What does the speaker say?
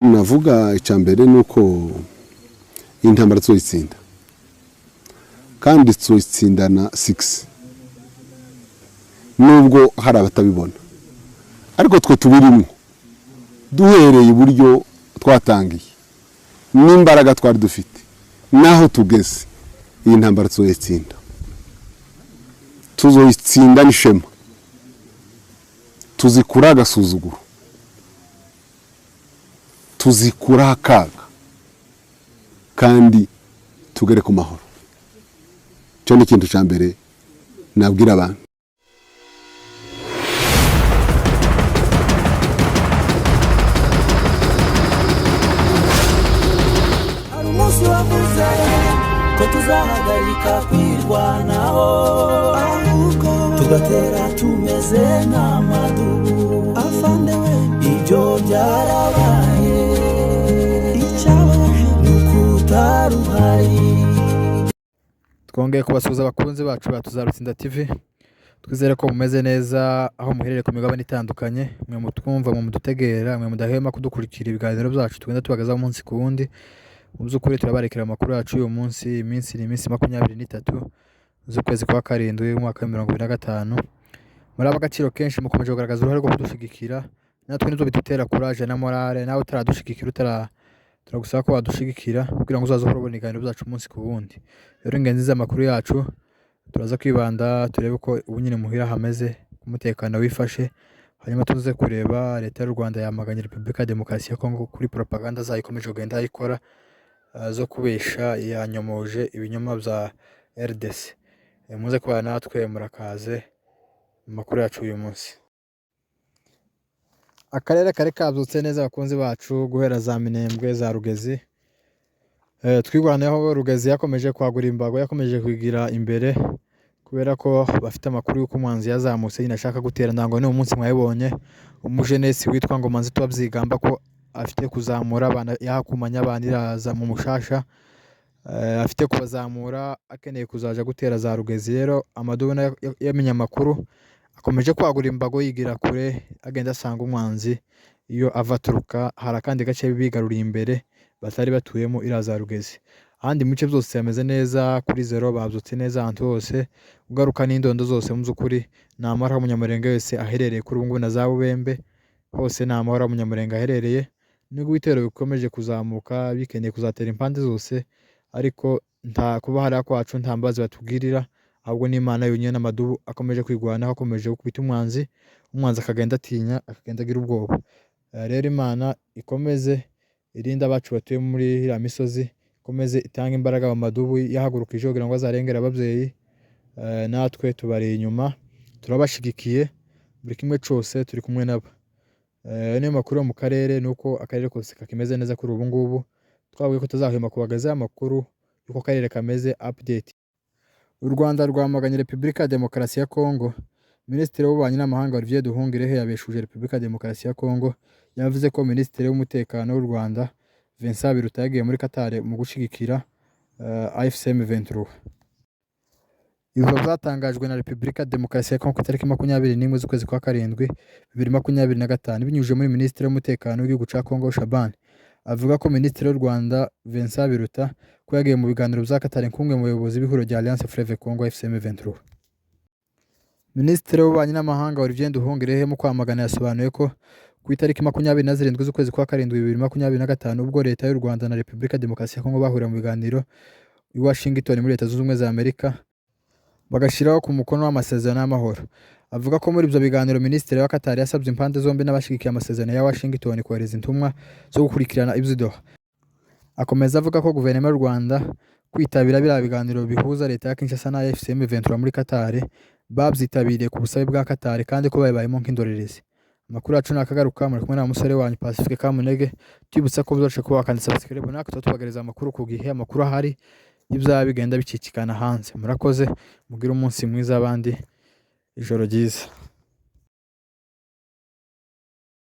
navuga icyambere nuko intambara tsoyitsinda kandi tsoyitsindana 6 nubwo hari abatabibona ariko twe tubirimo duhereye uburyo twatangiye n'imbaraga twari dufite naho tugeze iyi ntambara tsoyitsinda tuzoyitsinda n'ishema tuzikura agasuzuguro tuzikura akaga kandi tugere ku mahoro cyo ni ikintu cya mbere nabwira abantu. Umunsi wavuze ko tuzahagarika kwirwanaho tugatera tumeze nk'amadubu afandewe ibyo byarabaye icyabaje n'ukutaruhari. Twongeye kubasuhuza abakunzi bacu ba Tuzarutsinda TV, twizere ko mumeze neza aho muherereye ku migabane itandukanye, mwe mutwumva mu mudutegera, mwe mudahema kudukurikira ibiganiro byacu tugenda tubagazaho umunsi ku wundi. Mu by'ukuri turabarekera amakuru yacu uyu munsi, iminsi ni iminsi 23 z'ukwezi kwa karindwi umwaka wa 2025. Muri abagaciro kenshi mukomeje kugaragaza uruhare rwo kudushigikira, natwe nizo bidutera courage na morale. Nawe utaradushigikira turagusaba ko wadushigikira kugira ngo uzaze urabona ibiganiro byacu umunsi ku wundi. Rero ingenzi z'amakuru yacu turaza kwibanda turebe ko ubu nyine muhira hameze, umutekano wifashe, hanyuma tuze kureba leta y'u Rwanda yamaganye Repubulika ya Demokarasi ya Kongo kuri propaganda zayo ikomeje kugenda ikora zo kubesha yanyomoje ibinyoma bya RDC. Muze kuba natwe murakaze mu makuru yacu uyu munsi. Akarere kare kabyutse neza abakunzi bacu guhera za Minembwe za Rugezi. Twigwanaho Rugezi yakomeje kwagura imbago, yakomeje kwigira imbere kubera ko bafite amakuru y'uko umwanzi yazamutse nyine ashaka gutera. Ndango ni umunsi mwayibonye umujenesi witwa ngo Manzi Twabyigamba ko afite kuzamura abana yakumanya abaniraza mu mushasha, afite kubazamura akeneye kuzaja gutera za Rugezi. Rero amadubona yamenye amakuru akomeje kwagura imbago yigira kure, agenda asanga umwanzi iyo avaturuka. Hari akandi gace bigaruriye imbere batari batuyemo iraza Rugezi. Ahandi mu bice byose yameze neza kuri zero, babyutse neza ahantu hose, ugaruka n'indondo zose mu by'ukuri ni amahoro umunyamurenge wese aherereye kuri ubu na za Bubembe hose ni amahoro umunyamurenge aherereye. Nubwo ibitero bikomeje kuzamuka bikeneye kuzatera impande zose, ariko nta kuba hari kwacu nta mbazi batubwirira, ahubwo n'Imana yonyine n'amadubu akomeje kwigwanaho, akomeje gukubita umwanzi akagenda atinya, akagenda agira ubwoba. Rero Imana ikomeze irinda abacu batuye muri iriya misozi, ikomeze itanga imbaraga mu madubu yahagurukije kugira ngo azarengere ababyeyi. Natwe tubari inyuma turabashigikiye, buri kimwe cyose turi kumwe nabo. Niyo makuru mu karere nuko akarere kose kakimeze neza kuri ubu ngubu. Twabwiye ko tuzahema kubagaza amakuru yuko akarere kameze update. U Rwanda rwamaganye Repubulika ya Demokarasi ya Kongo. Minisitiri w'ububanyi n'amahanga Olivier Nduhungirehe yabeshuje Repubulika ya Demokarasi ya Kongo. Yavuze ko Minisitiri w'umutekano w'u Rwanda Vincent Biruta yagiye muri Qatar mu gushigikira AFCM 23. Izo zatangajwe na Repubulika ya Demokarasi ya Kongo ku itariki 21 z'ukwezi kwa karindwi 2025 binyujije muri Minisitiri w'umutekano w'igihugu cya Kongo Shaban. Avuga ko Minisitiri w'u Rwanda Vincent Biruta ko yagiye mu biganiro bya Qatar kumwe mu bayobozi b'ihuriro rya Alliance Fleuve Congo AFCM 23. Minisitiri w'ububanyi n'amahanga Olivier Nduhungirehe mu kwamagana yasobanuye ko ku itariki 27 z'ukwezi kwa karindwi 2025 ubwo leta y'u Rwanda na Repubulika ya Demokarasi ya Kongo bahurira mu biganiro i Washington muri Leta Zunze Ubumwe za Amerika bagashiraho ku mukono w'amasezerano y'amahoro. Avuga ko muri ibyo biganiro Minisitiri wa Qatar yasabye impande zombi n'abashigikiye amasezerano ya Washington kohereza intumwa zo gukurikirana ibyo. Akomeza avuga ko guverinoma y'u Rwanda kwitabira biriya biganiro bihuza leta ya Kinshasa na FCM 23 muri Qatar babyitabiriye ku busabe bwa Qatar kandi ko babayemo nk'indorerezi. Amakuru yacu nakagaruka muri kumwe na musore wanyu Pacifique Kamunege, tubutsa ko byose ko wakanditsa subscribe natwe tubagereza amakuru ku gihe, amakuru ahari ibya bigenda bicikikana hanze. Murakoze, mugire umunsi mwiza abandi, ijoro ryiza.